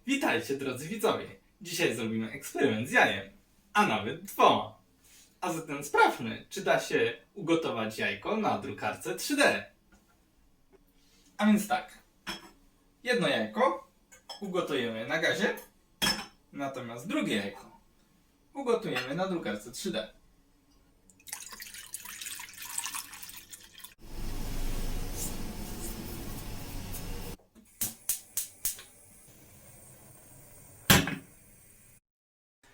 Witajcie drodzy widzowie. Dzisiaj zrobimy eksperyment z jajem, a nawet dwoma. A zatem sprawdźmy, czy da się ugotować jajko na drukarce 3D. A więc tak. Jedno jajko ugotujemy na gazie, natomiast drugie jajko ugotujemy na drukarce 3D.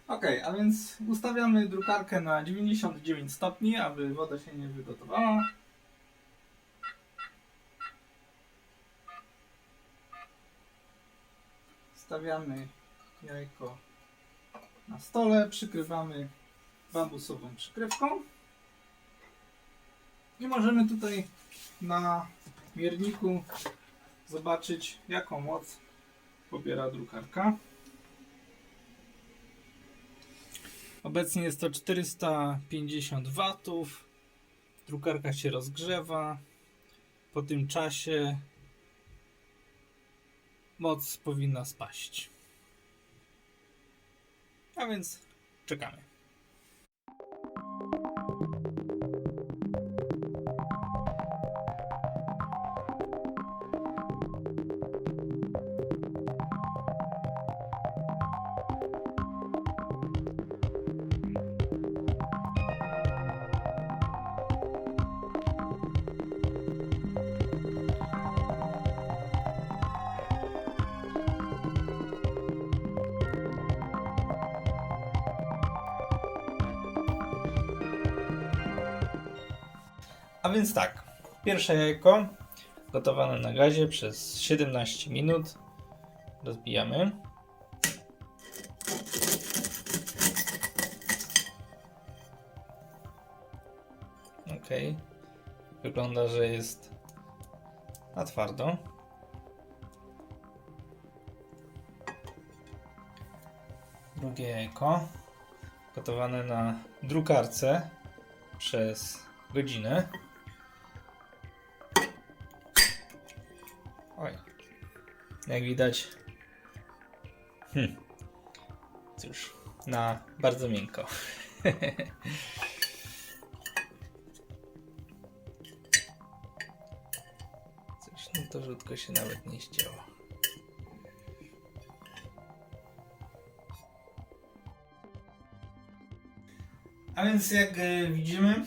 Ok, a więc ustawiamy drukarkę na 99 stopni, aby woda się nie wygotowała. Stawiamy jajko na stole, przykrywamy bambusową przykrywką i możemy tutaj na mierniku zobaczyć, jaką moc pobiera drukarka. Obecnie jest to 450 W. Drukarka się rozgrzewa. Po tym czasie moc powinna spaść. A więc czekamy. A więc tak, pierwsze jajko gotowane na gazie przez 17 minut. Rozbijamy. Ok. Wygląda, że jest na twardo. Drugie jajko gotowane na drukarce przez godzinę. Oj, jak widać, cóż, na bardzo miękko. Cóż, no to rzutko się nawet nie ścięło. A więc jak widzimy,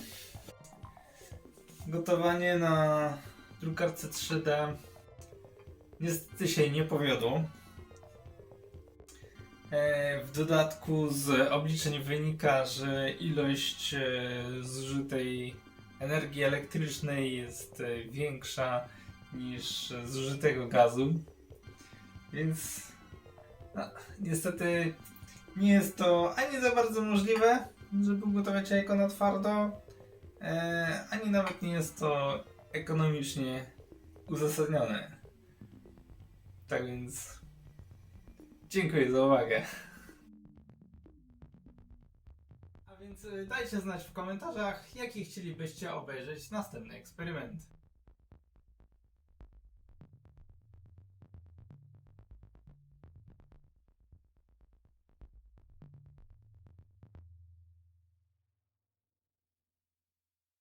gotowanie na drukarce 3D niestety się nie powiodło. W dodatku z obliczeń wynika, że ilość zużytej energii elektrycznej jest większa niż zużytego gazu. Więc no, niestety nie jest to ani za bardzo możliwe, żeby ugotować jajko na twardo, ani nawet nie jest to ekonomicznie uzasadnione. Tak więc dziękuję za uwagę. A więc dajcie znać w komentarzach, jaki chcielibyście obejrzeć następny eksperyment.